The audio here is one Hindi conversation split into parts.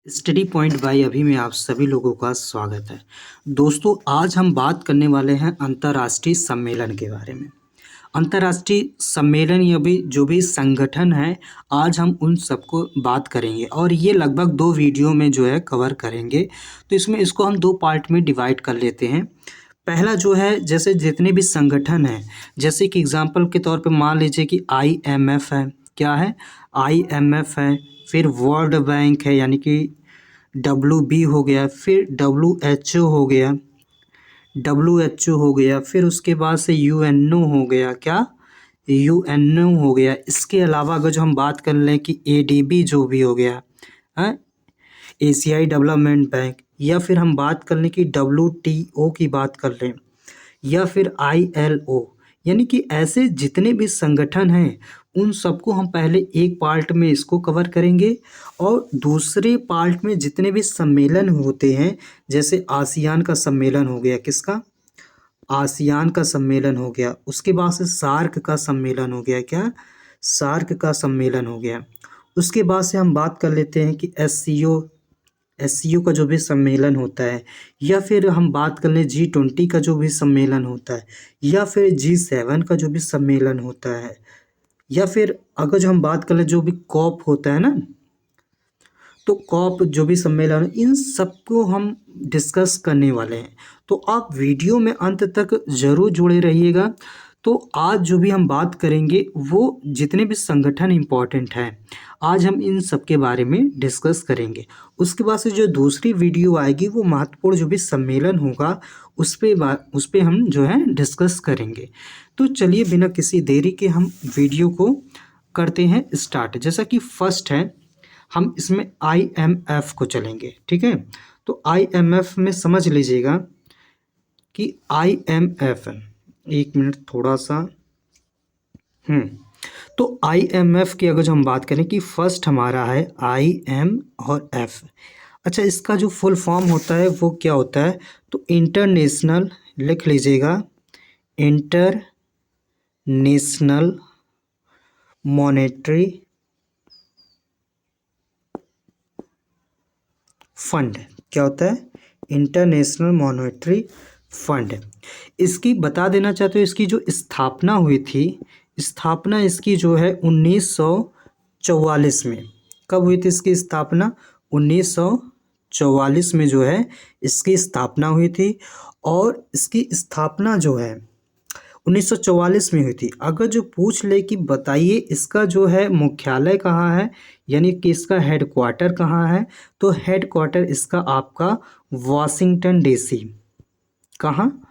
स्टडी पॉइंट बाय अभी में आप सभी लोगों का स्वागत है। दोस्तों, आज हम बात करने वाले हैं अंतर्राष्ट्रीय सम्मेलन के बारे में। अंतर्राष्ट्रीय सम्मेलन या भी जो भी संगठन है, आज हम उन सबको बात करेंगे और ये लगभग 2 वीडियो में जो है कवर करेंगे। तो इसमें इसको हम 2 पार्ट में डिवाइड कर लेते हैं। पहला जो है, जैसे जितने भी संगठन हैं, जैसे कि एग्ज़ाम्पल के तौर पे मान लीजिए कि IMF है। क्या है? IMF है। फिर वर्ल्ड बैंक है, यानी कि WB हो गया, फिर WHO हो गया, WHO हो गया, फिर उसके बाद से UNO हो गया। क्या? UNO हो गया। इसके अलावा अगर जो हम बात कर लें कि ADB जो भी हो गया है, एशियाई डेवलपमेंट बैंक, या फिर हम बात कर लें कि WTO की बात कर लें, या फिर ILO, यानी कि ऐसे जितने भी संगठन हैं उन सबको हम पहले एक पार्ट में इसको कवर करेंगे और दूसरे पार्ट में जितने भी सम्मेलन होते हैं, जैसे आसियान का सम्मेलन हो गया। किसका? आसियान का सम्मेलन हो गया। उसके बाद से सार्क का सम्मेलन हो गया। क्या? सार्क का सम्मेलन हो गया। उसके बाद से हम बात कर लेते हैं कि SCO का जो भी सम्मेलन होता है, या फिर हम बात कर लें G20 का जो भी सम्मेलन होता है, या फिर G7 का जो भी सम्मेलन होता है, या फिर अगर जो हम बात कर लें जो भी कॉप होता है ना, तो कॉप जो भी सम्मेलन, इन सबको हम डिस्कस करने वाले हैं। तो आप वीडियो में अंत तक ज़रूर जुड़े रहिएगा। तो आज जो भी हम बात करेंगे वो जितने भी संगठन इम्पोर्टेंट हैं, आज हम इन सब के बारे में डिस्कस करेंगे। उसके बाद से जो दूसरी वीडियो आएगी वो महत्वपूर्ण जो भी सम्मेलन होगा उस पे हम जो है डिस्कस करेंगे। तो चलिए बिना किसी देरी के हम वीडियो को करते हैं स्टार्ट। जैसा कि फर्स्ट है, हम इसमें IMF को चलेंगे। ठीक है, तो IMF में समझ लीजिएगा कि IMF, एक मिनट थोड़ा सा, तो IMF की अगर जो हम बात करें कि फर्स्ट हमारा है IM और F। अच्छा, इसका जो फुल फॉर्म होता है वो क्या होता है? तो इंटरनेशनल, लिख लीजिएगा, इंटरनेशनल मॉनेटरी फंड। क्या होता है? International monetary fund. इसकी बता देना चाहते हो, इसकी जो स्थापना हुई थी, स्थापना इसकी जो है 1944 में। कब हुई थी इसकी स्थापना? 1944 में जो है इसकी स्थापना हुई थी। और इसकी स्थापना जो है 1944 में हुई थी। अगर जो पूछ ले कि बताइए इसका जो है मुख्यालय कहाँ है, यानी कि इसका हेडक्वार्टर कहाँ है, तो हेडक्वार्टर इसका आपका वाशिंगटन DC। कहाँ?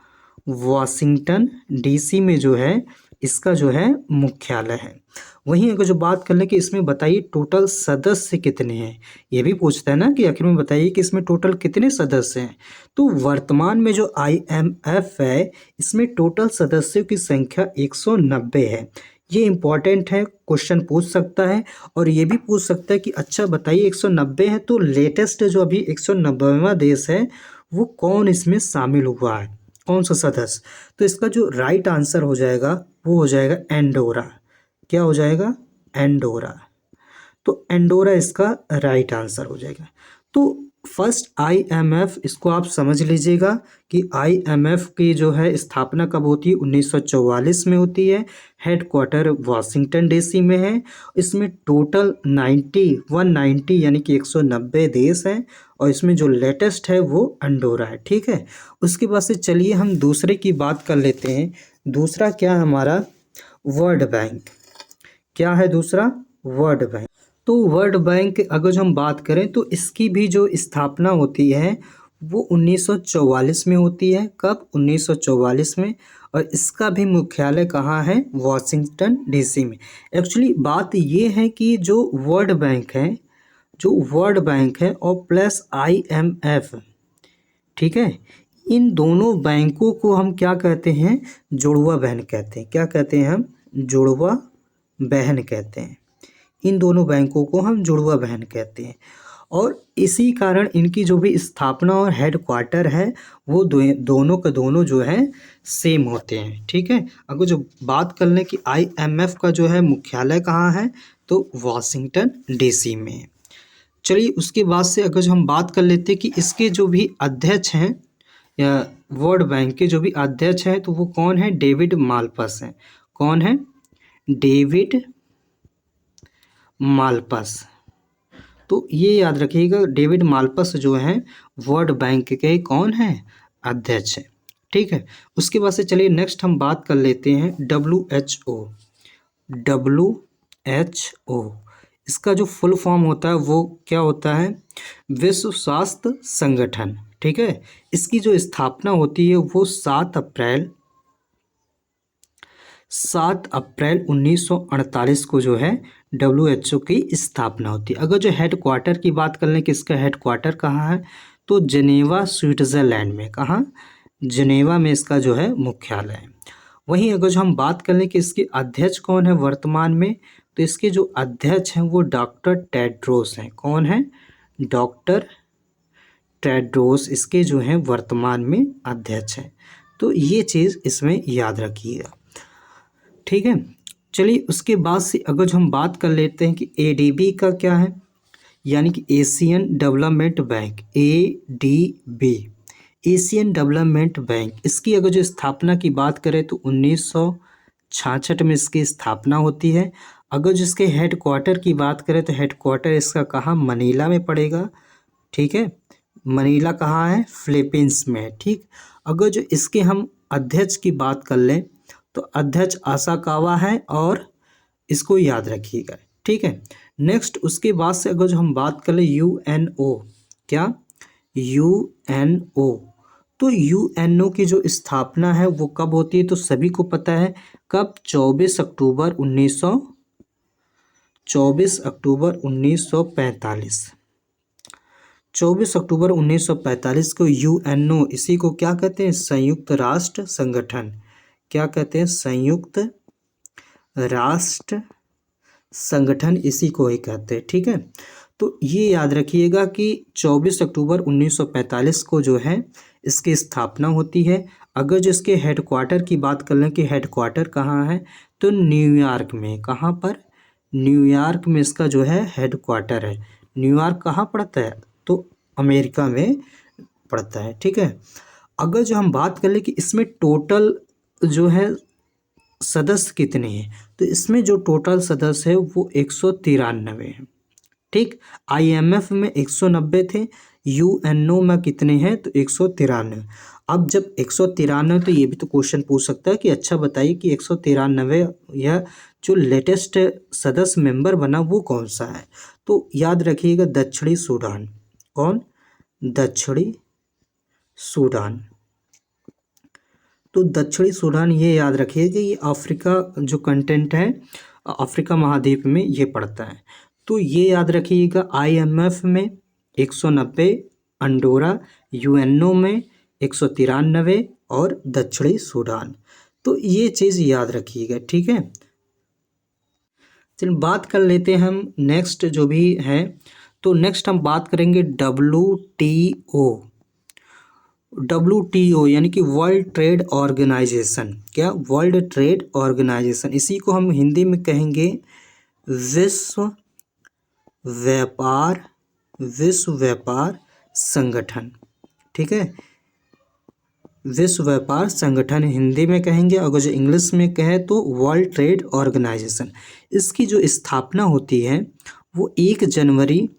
वाशिंगटन DC में जो है इसका जो है मुख्यालय है। वहीं अगर जो बात कर लें कि इसमें बताइए टोटल सदस्य कितने हैं, ये भी पूछता है ना कि आखिर में बताइए कि इसमें टोटल कितने सदस्य हैं। तो वर्तमान में जो IMF है इसमें टोटल सदस्यों की संख्या 190 है। ये इम्पॉर्टेंट है, क्वेश्चन पूछ सकता है। और ये भी पूछ सकता है कि अच्छा बताइए 190 है तो लेटेस्ट जो अभी 190वां देश है वो कौन इसमें शामिल हुआ है, कौन सा सदस्य? तो इसका जो राइट आंसर हो जाएगा वो हो जाएगा एंडोरा। क्या हो जाएगा? एंडोरा। तो एंडोरा इसका राइट आंसर हो जाएगा। तो फर्स्ट IMF, इसको आप समझ लीजिएगा कि IMF की जो है स्थापना कब होती है? 1944 में होती है। हेडक्वार्टर वाशिंगटन DC में है। इसमें टोटल 190 यानी कि 190 देश हैं। और इसमें जो लेटेस्ट है वो एंडोरा है। ठीक है, उसके बाद से चलिए हम दूसरे की बात कर लेते हैं। दूसरा क्या है हमारा? World bank. क्या है दूसरा? World bank. तो वर्ल्ड बैंक अगर जो हम बात करें तो इसकी भी जो स्थापना होती है वो 1944 में होती है। कब? 1944 में। और इसका भी मुख्यालय कहाँ है? वाशिंगटन DC में। एक्चुअली बात ये है कि जो वर्ल्ड बैंक है, जो वर्ल्ड बैंक है और प्लस IMF, ठीक है, इन दोनों बैंकों को हम क्या कहते हैं? जुड़वा बहन कहते हैं। क्या कहते हैं हम? जुड़वा बहन कहते हैं। इन दोनों बैंकों को हम जुड़वा बहन कहते हैं। और इसी कारण इनकी जो भी स्थापना और हेडक्वार्टर है वो दोनों के दोनों जो है सेम होते हैं। ठीक है, अगर जो बात कर लें कि IMF का जो है मुख्यालय कहाँ है, तो वाशिंगटन DC में। चलिए उसके बाद से अगर जो हम बात कर लेते हैं कि इसके जो भी अध्यक्ष हैं या वर्ल्ड बैंक के जो भी अध्यक्ष हैं तो वो कौन है, डेविड मालपस हैं। कौन है, डेविड मालपस। तो ये याद रखिएगा, डेविड मालपस जो हैं वर्ल्ड बैंक के कौन हैं, अध्यक्ष हैं। ठीक है, उसके बाद से चलिए नेक्स्ट हम बात कर लेते हैं WHO। WHO इसका जो फुल फॉर्म होता है वो क्या होता है, विश्व स्वास्थ्य संगठन। ठीक है, इसकी जो स्थापना होती है वो 7 अप्रैल 1948 को जो है WHO की स्थापना होती है। अगर जो हेडक्वार्टर की बात कर लें कि इसका हेडक्वार्टर कहाँ है, तो जेनेवा स्विट्ज़रलैंड में। कहाँ, जेनेवा में इसका जो है मुख्यालय है। वहीं अगर जो हम बात कर लें कि इसके अध्यक्ष कौन है वर्तमान में, तो इसके जो अध्यक्ष हैं वो डॉक्टर टेड्रोस हैं। कौन है, डॉक्टर टेड्रोस इसके जो हैं वर्तमान में अध्यक्ष हैं। तो ये चीज़ इसमें याद रखिएगा। ठीक है, चलिए उसके बाद से अगर जो हम बात कर लेते हैं कि ADB का क्या है, यानी कि Asian development bank, ADB Asian development bank. इसकी अगर जो स्थापना की बात करें तो 1966 में इसकी स्थापना होती है। अगर जिसके हेडक्वार्टर की बात करें तो हेडक्वार्टर इसका कहाँ, मनीला में पड़ेगा। ठीक है, मनीला कहाँ है, फिलीपींस में है। ठीक, अगर जो इसके हम अध्यक्ष की बात कर लें तो अध्यक्ष आसाकावा है और इसको याद रखिएगा। ठीक है, नेक्स्ट उसके बाद से अगर जो हम बात कर लें UNO, क्या, UNO। तो UNO की जो स्थापना है वो कब होती है, तो सभी को पता है कब, 24 अक्टूबर 1945। 24 अक्टूबर 1945 को UNO, इसी को क्या कहते हैं, संयुक्त राष्ट्र संगठन। क्या कहते हैं, संयुक्त राष्ट्र संगठन, इसी को ही कहते हैं। ठीक है, तो ये याद रखिएगा कि 24 अक्टूबर 1945 को जो है इसकी स्थापना होती है। अगर जो इसके हेडक्वार्टर की बात कर लें कि हेडक्वार्टर कहाँ है, तो न्यूयॉर्क में। कहाँ पर, न्यूयॉर्क में इसका जो है हेडक्वार्टर है। न्यूयॉर्क कहाँ पड़ता है, तो अमेरिका में पड़ता है। ठीक है, अगर जो हम बात कर लें कि इसमें टोटल जो है सदस्य कितने हैं, तो इसमें जो टोटल सदस्य है वो 193 हैं। ठीक, IMF में 190 थे, UNO में कितने हैं, तो 193। अब जब 193, तो ये भी तो क्वेश्चन पूछ सकता है कि अच्छा बताइए कि 193 या जो लेटेस्ट सदस्य मेंबर बना वो कौन सा है, तो याद रखिएगा दक्षिणी सूडान। कौन, दक्षिणी सूडान। तो दक्षिणी सूडान ये याद रखिए कि ये अफ्रीका जो कंटेंट है, अफ्रीका महाद्वीप में ये पड़ता है। तो ये याद रखिएगा IMF में 190, अंडोरा, UNO में 193 और दक्षिणी सूडान। तो ये चीज़ याद रखिएगा। ठीक है, चलिए बात कर लेते हैं हम नेक्स्ट जो भी है, तो नेक्स्ट हम बात करेंगे WTO यानी कि वर्ल्ड ट्रेड ऑर्गेनाइजेशन। क्या, वर्ल्ड ट्रेड ऑर्गेनाइजेशन, इसी को हम हिंदी में कहेंगे विश्व व्यापार संगठन। ठीक है, विश्व व्यापार संगठन हिंदी में कहेंगे, अगर जो इंग्लिश में कहे तो वर्ल्ड ट्रेड ऑर्गेनाइजेशन। इसकी जो स्थापना होती है वो 1 जनवरी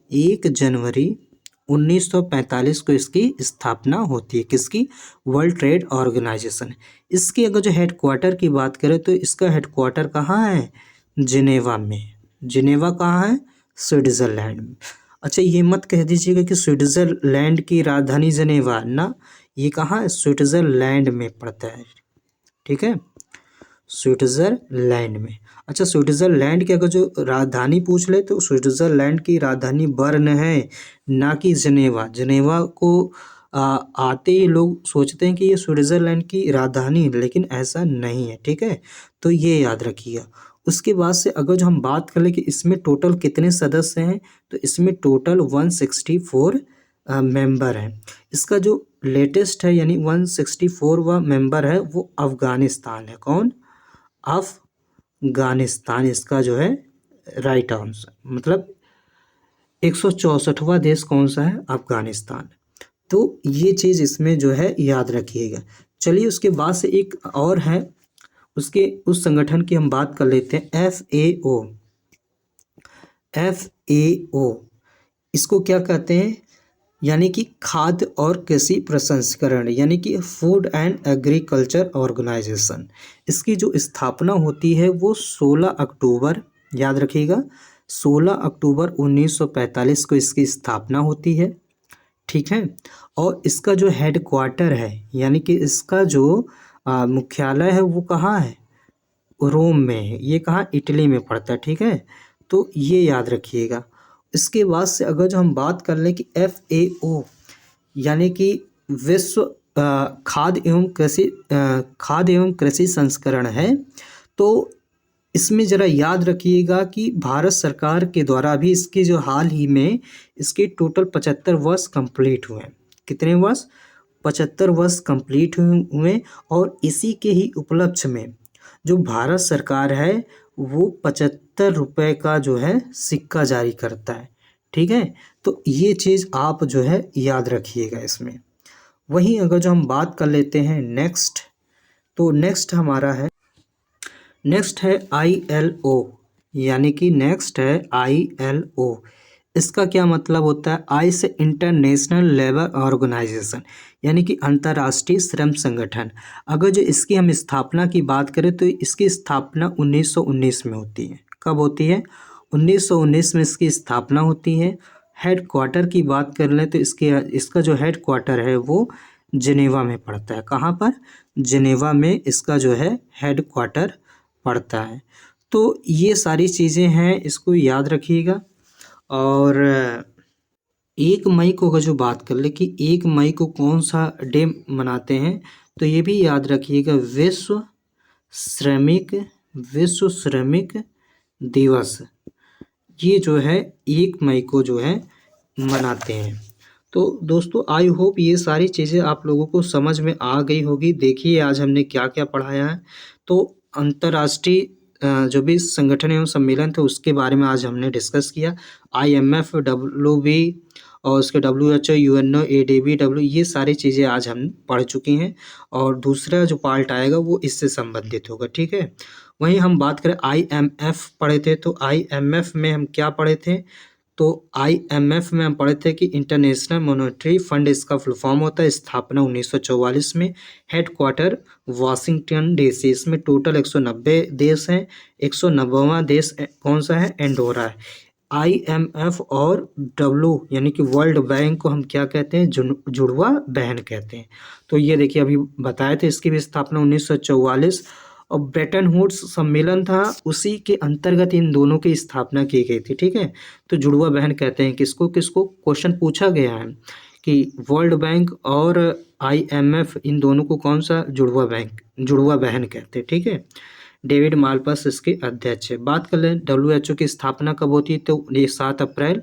1945 को इसकी स्थापना होती है। किसकी, वर्ल्ड ट्रेड ऑर्गेनाइजेशन। इसकी अगर जो हेडक्वार्टर की बात करें तो इसका हेडक्वार्टर कहाँ है, जिनेवा में। जिनेवा कहाँ है, स्विट्ज़रलैंड में। अच्छा, ये मत कह दीजिएगा कि स्विट्ज़रलैंड की राजधानी जिनेवा ना, ये कहाँ है, स्विट्ज़रलैंड में पड़ता है। ठीक है, स्विट्ज़रलैंड में। अच्छा, स्विट्ज़रलैंड की अगर जो राजधानी पूछ ले तो स्विट्ज़रलैंड की राजधानी बर्न है, ना कि जिनेवा। जिनेवा को आते ही लोग सोचते हैं कि ये स्विट्ज़रलैंड की राजधानी है, लेकिन ऐसा नहीं है। ठीक है, तो ये याद रखिएगा। उसके बाद से अगर जो हम बात कर ले कि इसमें टोटल कितने सदस्य हैं, तो इसमें टोटल 164 मेंबर हैं। इसका जो लेटेस्ट है यानी 164वां मेंबर है वो अफ़गानिस्तान है। कौन, अफ़गानिस्तान इसका जो है राइट आंसर, मतलब 164वां देश कौन सा है? अफगानिस्तान। तो ये चीज़ इसमें जो है याद रखिएगा। चलिए उसके बाद से एक और है, उसके उस संगठन की हम बात कर लेते हैं, FAO। FAO इसको क्या कहते हैं? यानी कि खाद्य और कृषि प्रसंस्करण, यानी कि फूड एंड एग्रीकल्चर ऑर्गेनाइजेशन। इसकी जो स्थापना होती है वो 16 अक्टूबर, याद रखिएगा, 16 अक्टूबर 1945 को इसकी स्थापना होती है। ठीक है। और इसका जो हेड क्वार्टर है, यानी कि इसका जो मुख्यालय है वो कहाँ है? रोम में है। ये कहाँ? इटली में पड़ता है। ठीक है, तो ये याद रखिएगा। इसके बाद से अगर जो हम बात कर लें कि FAO यानी कि विश्व खाद्य एवं कृषि संस्करण है, तो इसमें ज़रा याद रखिएगा कि भारत सरकार के द्वारा भी इसके जो हाल ही में इसके टोटल 75 वर्ष कंप्लीट हुए हैं। कितने वर्ष? 75 वर्ष कंप्लीट हुए। और इसी के ही उपलक्ष्य में जो भारत सरकार है वो 75 रुपये का जो है सिक्का जारी करता है। ठीक है, तो ये चीज़ आप जो है याद रखिएगा इसमें। वहीं अगर जो हम बात कर लेते हैं नेक्स्ट, तो नेक्स्ट है ILO, यानी कि नेक्स्ट है ILO। इसका क्या मतलब होता है? आई से इंटरनेशनल लेबर ऑर्गेनाइजेशन, यानी कि अंतर्राष्ट्रीय श्रम संगठन। अगर जो इसकी हम स्थापना की बात करें तो इसकी स्थापना 1919 में होती है। कब होती है? 1919 में इसकी स्थापना होती है। हेड क्वार्टर की बात कर लें तो इसका जो हेड क्वार्टर है वो जिनेवा में पड़ता है। कहाँ पर? जिनेवा में इसका जो है हेड क्वार्टर पड़ता है। तो ये सारी चीज़ें हैं, इसको याद रखिएगा। और 1 मई को अगर जो बात कर ले कि 1 मई को कौन सा डे मनाते हैं, तो ये भी याद रखिएगा, विश्व श्रमिक दिवस। ये जो है 1 मई को जो है मनाते हैं। तो दोस्तों आई होप ये सारी चीज़ें आप लोगों को समझ में आ गई होगी। देखिए आज हमने क्या क्या पढ़ाया है। तो अंतर्राष्ट्रीय जो भी संगठन एवं सम्मेलन थे उसके बारे में आज हमने डिस्कस किया। IMF, WB और उसके WHO, UNO, ADB, ये सारी चीज़ें आज हम पढ़ चुके हैं। और दूसरा जो पार्ट आएगा वो इससे संबंधित होगा। ठीक है, वहीं हम बात करें IMF पढ़े थे, तो IMF में हम क्या पढ़े थे? तो IMF में हम पढ़े थे कि इंटरनेशनल मॉनेटरी फंड इसका फुल फॉर्म होता है। स्थापना 1944 में। Head quarter Washington DC। इसमें टोटल 190 देश हैं। 190वां देश कौन सा है? एंडोरा है। IMF और यानी कि वर्ल्ड बैंक को हम क्या कहते हैं? जुड़वा बहन कहते हैं। तो ये देखिए अभी बताए थे, इसकी भी स्थापना 1944 और ब्रेटन वुड्स सम्मेलन था, उसी के अंतर्गत इन दोनों की स्थापना की गई थी। ठीक है, तो जुड़वा बहन कहते हैं किसको? क्वेश्चन पूछा गया है कि वर्ल्ड बैंक और IMF इन दोनों को कौन सा जुड़वा बहन कहते हैं। ठीक है, डेविड मालपास इसके अध्यक्ष है। बात कर लें WHO की स्थापना कब होती है, तो ये 7 अप्रैल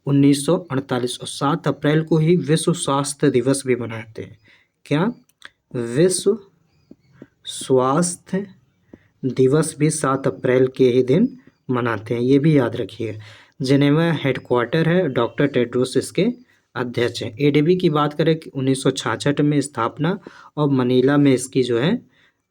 1948 और 7 अप्रैल को ही विश्व स्वास्थ्य दिवस भी मनाते हैं। क्या? विश्व स्वास्थ्य दिवस भी 7 अप्रैल के ही दिन मनाते हैं, ये भी याद रखिए। जिनेवा हेड क्वार्टर है, डॉक्टर टेड्रोस इसके अध्यक्ष हैं। ADB की बात करें 1966 में स्थापना और मनीला में इसकी जो है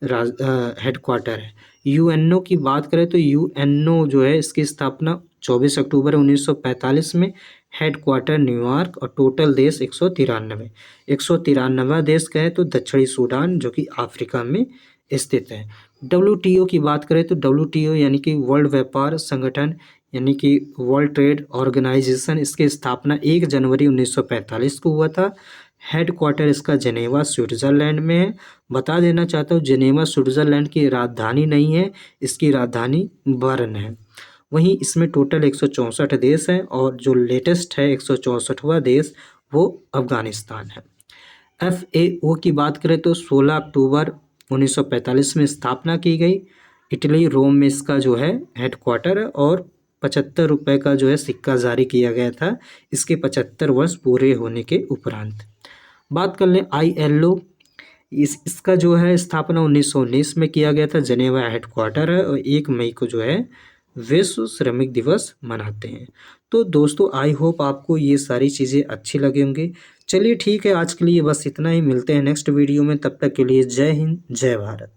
हेड क्वार्टर है। UNO की बात करें तो UNO जो है इसकी स्थापना 24 अक्टूबर 1945 में। हेड क्वार्टर न्यूयॉर्क और टोटल देश 193 देश का है, तो दक्षिणी सूडान जो कि अफ्रीका में स्थित है। WTO की बात करें तो WTO यानी कि वर्ल्ड व्यापार संगठन, यानी कि वर्ल्ड ट्रेड ऑर्गेनाइजेशन, इसकी स्थापना 1 जनवरी 1945 को हुआ था। हेड क्वार्टर इसका जिनेवा स्विट्ज़रलैंड में है। बता देना चाहता हूँ जिनेवा स्विट्ज़रलैंड की राजधानी नहीं है, इसकी राजधानी बर्न है। वहीं इसमें टोटल 164 देश हैं और जो लेटेस्ट है 164वां देश वो अफ़गानिस्तान है। FAO की बात करें तो 16 अक्टूबर 1945 में स्थापना की गई। इटली रोम में इसका जो है हेड क्वार्टर है और 75 रुपये का जो है सिक्का जारी किया गया था इसके 75 वर्ष पूरे होने के उपरांत। बात कर लें ILO, इसका जो है स्थापना 1919 में किया गया था। जिनेवा हेड क्वार्टर है और 1 मई को जो है विश्व श्रमिक दिवस मनाते हैं। तो दोस्तों आई होप आपको ये सारी चीज़ें अच्छी लगे होंगे। चलिए ठीक है, आज के लिए बस इतना ही। मिलते हैं नेक्स्ट वीडियो में, तब तक के लिए जय हिंद जय भारत।